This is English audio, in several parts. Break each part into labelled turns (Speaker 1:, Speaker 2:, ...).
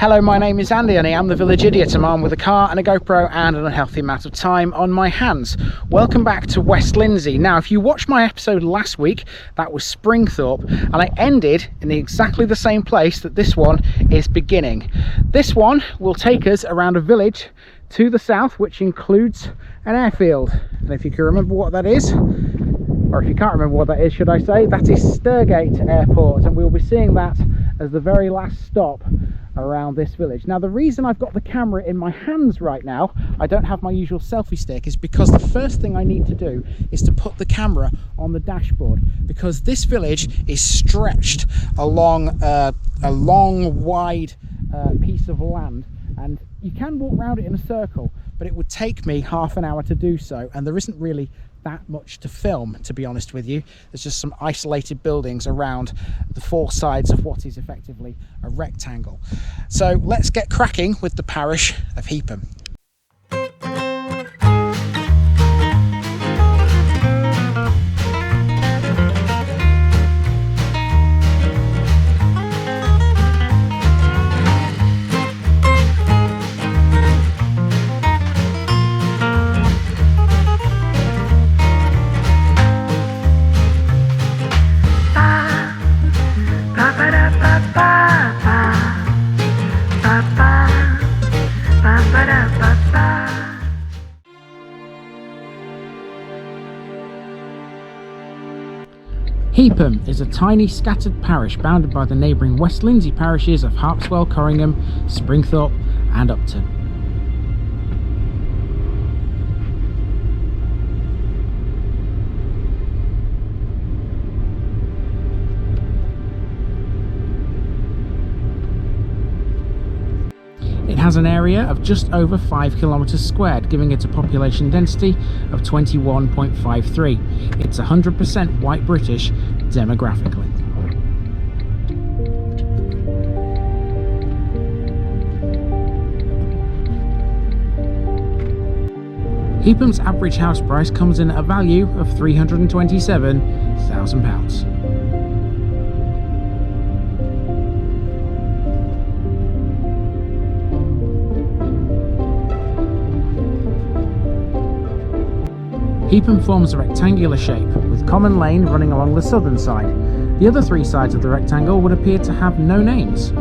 Speaker 1: Hello, my name is Andy and I am the village idiot. I'm armed with a car and a GoPro and an unhealthy amount of time on my hands. Welcome back to West Lindsey. Now, if you watched my episode last week, that was Springthorpe, and I ended in exactly the same place that this one is beginning. This one will take us around a village to the south, which includes an airfield. And if you can remember what that is, or if you can't remember what that is, should I say, that is Sturgate Airport, and we'll be seeing that as the very last stop around this village. Now, the reason I've got the camera in my hands right now, I don't have my usual selfie stick, is because the first thing I need to do is to put the camera on the dashboard, because this village is stretched along a long, wide piece of land, and you can walk around it in a circle, but it would take me half an hour to do so, and there isn't really that much to film, to be honest with you. There's just some isolated buildings around the four sides of what is effectively a rectangle. So let's get cracking with the parish of Heapham. Heapham is a tiny scattered parish bounded by the neighbouring West Lindsey parishes of Harpswell, Corringham, Springthorpe and Upton. It has an area of just over 5 kilometres squared, giving it a population density of 21.53. It's 100% white British demographically. Heapham's average house price comes in at a value of £327,000. Heapham forms a rectangular shape, with common lane running along the southern side. The other three sides of the rectangle would appear to have no names.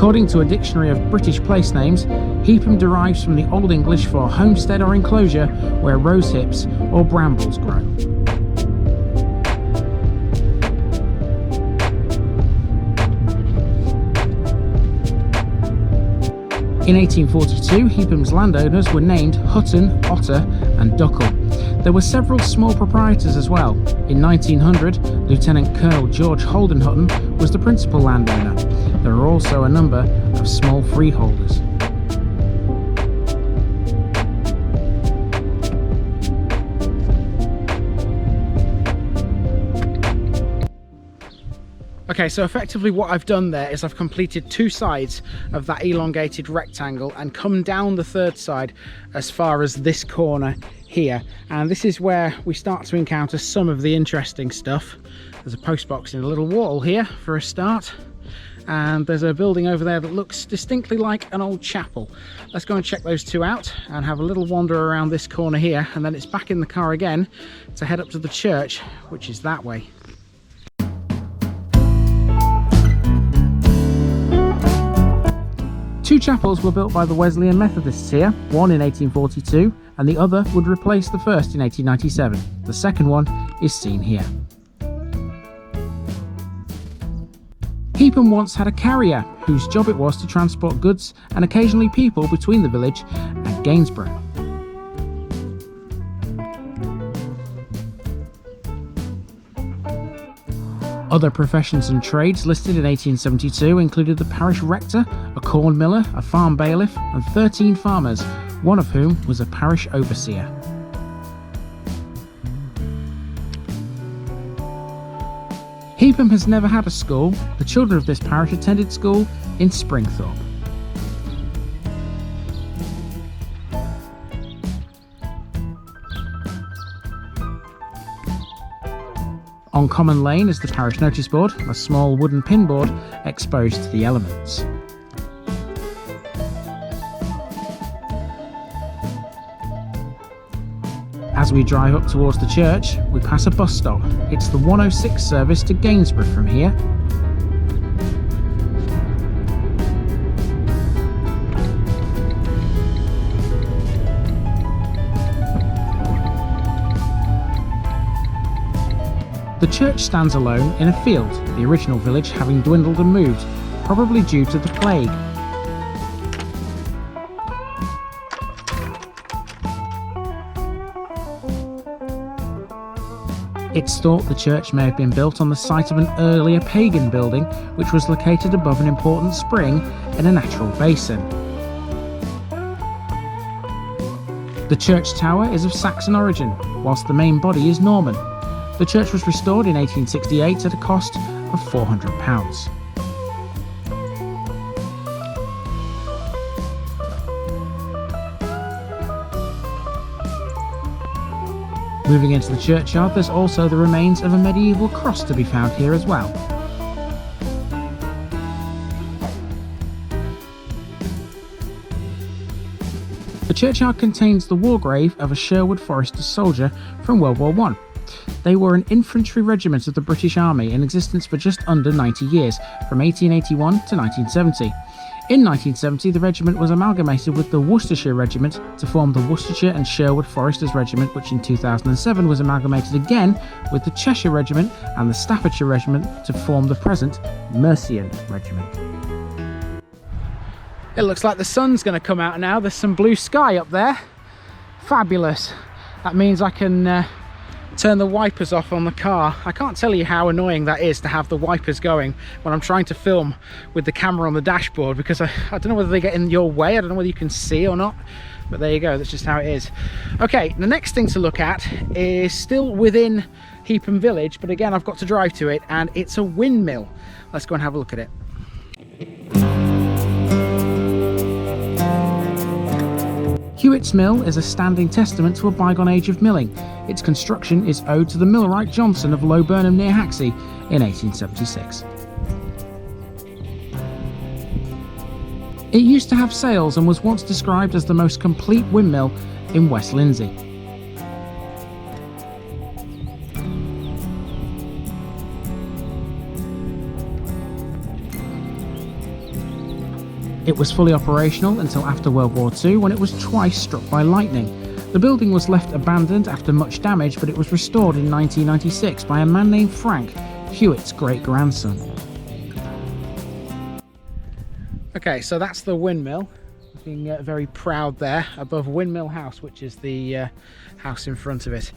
Speaker 1: According to a dictionary of British place names, Heapham derives from the Old English for homestead or enclosure where rose hips or brambles grow. In 1842, Heapham's landowners were named Hutton, Otter and Duckle. There were several small proprietors as well. In 1900, Lieutenant Colonel George Holden Hutton was the principal landowner. There are also a number of small freeholders. Okay, so effectively what I've done there is I've completed two sides of that elongated rectangle and come down the third side as far as this corner here, and this is where we start to encounter some of the interesting stuff. There's a postbox in a little wall here for a start, and there's a building over there that looks distinctly like an old chapel. Let's go and check those two out and have a little wander around this corner here, and then it's back in the car again to head up to the church, which is that way. Two chapels were built by the Wesleyan Methodists here, one in 1842 and the other would replace the first in 1897. The second one is seen here. Heapham once had a carrier whose job it was to transport goods and occasionally people between the village and Gainsborough. Other professions and trades listed in 1872 included the parish rector, a corn miller, a farm bailiff and 13 farmers, one of whom was a parish overseer. Heapham has never had a school. The children of this parish attended school in Springthorpe. On Common Lane is the parish notice board, a small wooden pinboard exposed to the elements. As we drive up towards the church, we pass a bus stop. It's the 106 service to Gainsborough from here. The church stands alone in a field, the original village having dwindled and moved, probably due to the plague. It's thought the church may have been built on the site of an earlier pagan building, which was located above an important spring in a natural basin. The church tower is of Saxon origin, whilst the main body is Norman. The church was restored in 1868 at a cost of £400. Moving into the churchyard, there's also the remains of a medieval cross to be found here as well. The churchyard contains the war grave of a Sherwood Forester soldier from World War I. They were an infantry regiment of the British Army in existence for just under 90 years, from 1881 to 1970. In 1970, the regiment was amalgamated with the Worcestershire Regiment to form the Worcestershire and Sherwood Foresters Regiment, which in 2007 was amalgamated again with the Cheshire Regiment and the Staffordshire Regiment to form the present Mercian Regiment. It looks like the sun's going to come out now. There's some blue sky up there. Fabulous. That means I can turn the wipers off on the car. I can't tell you how annoying that is to have the wipers going when I'm trying to film with the camera on the dashboard, because I don't know whether they get in your way. I don't know whether you can see or not, but there you go, that's just how it is. Okay, the next thing to look at is still within Heapham village, but again I've got to drive to it, and it's a windmill. Let's go and have a look at it. Hewitt's mill is a standing testament to a bygone age of milling. Its construction is owed to the millwright Johnson of Low Burnham near Haxey in 1876. It used to have sails and was once described as the most complete windmill in West Lindsey. It was fully operational until after World War II, when it was twice struck by lightning. The building was left abandoned after much damage, but it was restored in 1996 by a man named Frank, Hewitt's great-grandson. Okay, so that's the windmill. Looking very proud there above Windmill House, which is the house in front of it.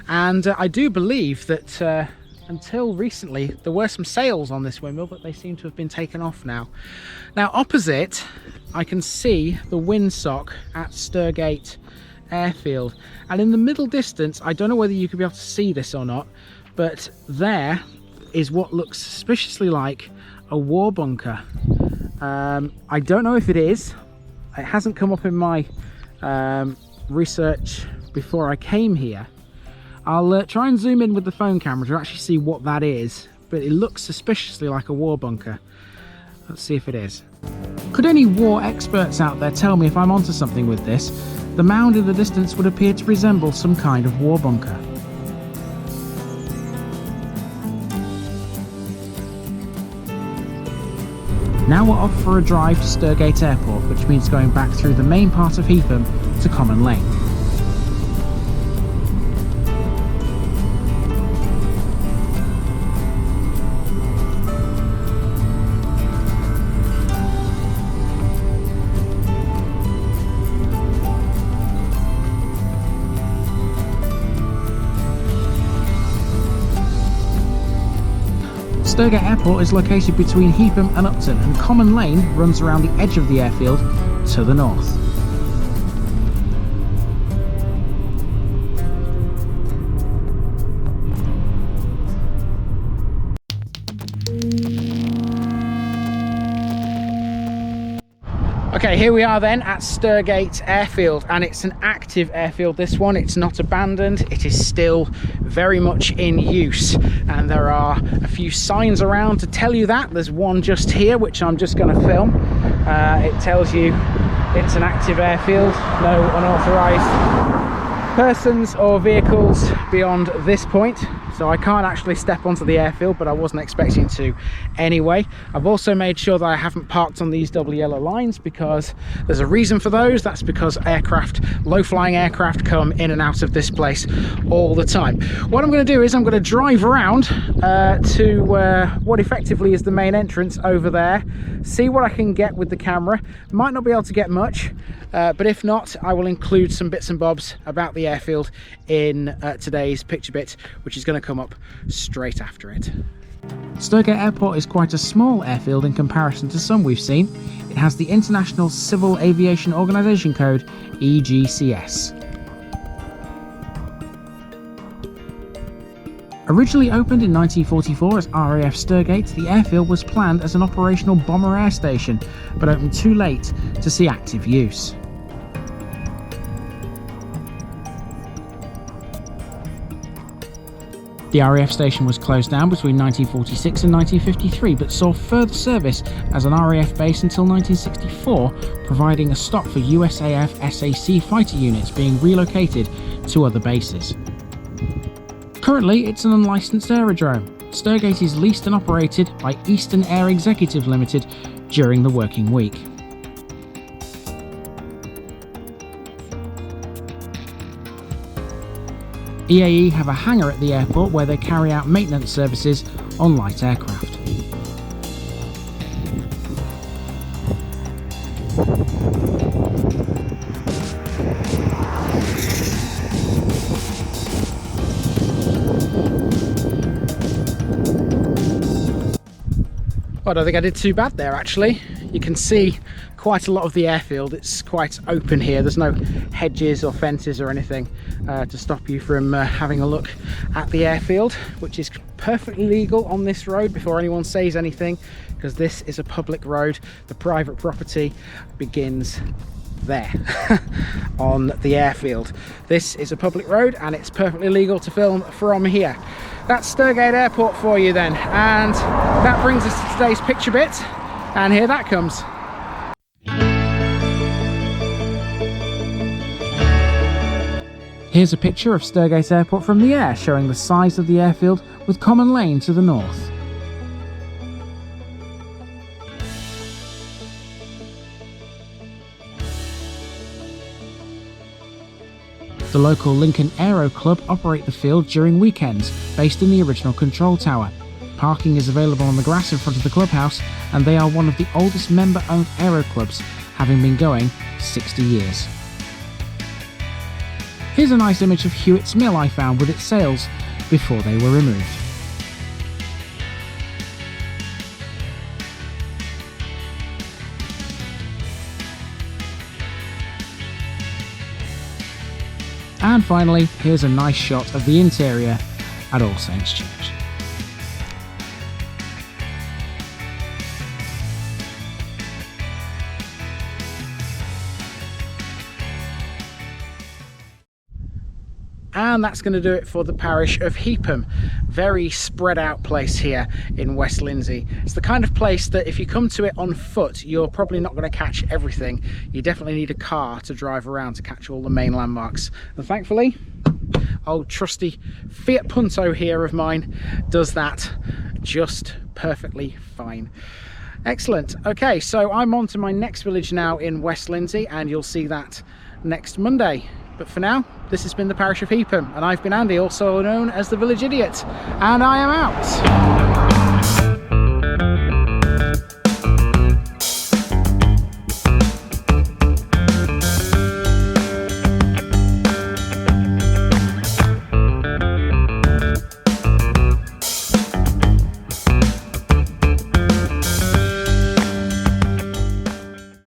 Speaker 1: And I do believe that until recently there were some sails on this windmill, but they seem to have been taken off now. Now opposite I can see the windsock at Sturgate Airfield, and in the middle distance, I don't know whether you could be able to see this or not, but there is what looks suspiciously like a war bunker. I don't know if it is. It hasn't come up in my research before I came here. I'll try and zoom in with the phone camera to actually see what that is, but it looks suspiciously like a war bunker. Let's see if it is. Could any war experts out there tell me if I'm onto something with this? The mound in the distance would appear to resemble some kind of war bunker. Now we're off for a drive to Sturgate Airport, which means going back through the main part of Heapham to Common Lane. Sturgate Airport is located between Heapham and Upton, and Common Lane runs around the edge of the airfield to the north. Okay, here we are then at Sturgate Airfield, and it's an active airfield, this one. It's not abandoned, it is still very much in use, and there are a few signs around to tell you that. There's one just here which I'm just going to film. It tells you it's an active airfield, no unauthorised persons or vehicles beyond this point. So I can't actually step onto the airfield, but I wasn't expecting to anyway. I've also made sure that I haven't parked on these double yellow lines, because there's a reason for those. That's because aircraft, low-flying aircraft, come in and out of this place all the time. What I'm going to do is I'm going to drive around to what effectively is the main entrance over there, see what I can get with the camera. Might not be able to get much, but if not, I will include some bits and bobs about the airfield in today's picture bit, which is going to come up straight after it. Sturgate Airport is quite a small airfield in comparison to some we've seen. It has the International Civil Aviation Organisation code, EGCS. Originally opened in 1944 as RAF Sturgate, the airfield was planned as an operational bomber air station, but opened too late to see active use. The RAF station was closed down between 1946 and 1953, but saw further service as an RAF base until 1964, providing a stop for USAF SAC fighter units being relocated to other bases. Currently, it's an unlicensed aerodrome. Sturgate is leased and operated by Eastern Air Executive Limited during the working week. EAE have a hangar at the airport where they carry out maintenance services on light aircraft. Well, I don't think I did too bad there actually. You can see quite a lot of the airfield. It's quite open here. There's no hedges or fences or anything to stop you from having a look at the airfield, which is perfectly legal on this road, before anyone says anything, because this is a public road. The private property begins there on the airfield. This is a public road and it's perfectly legal to film from here. That's Sturgate Airport for you then, and that brings us to today's picture bit, and here that comes. Here's a picture of Sturgate Airport from the air, showing the size of the airfield with Common Lane to the north. The local Lincoln Aero Club operate the field during weekends, based in the original control tower. Parking is available on the grass in front of the clubhouse, and they are one of the oldest member-owned aero clubs, having been going 60 years. Here's a nice image of Hewitt's mill I found with its sails before they were removed. And finally, here's a nice shot of the interior at All Saints Church. And that's going to do it for the parish of Heapham. Very spread out place here in West Lindsey. It's the kind of place that if you come to it on foot, you're probably not going to catch everything. You definitely need a car to drive around to catch all the main landmarks. And thankfully, old trusty Fiat Punto here of mine does that just perfectly fine. Excellent. Okay, so I'm on to my next village now in West Lindsey, and you'll see that next Monday. But for now, this has been the parish of Heapham, and I've been Andy, also known as the Village Idiot, and I am out.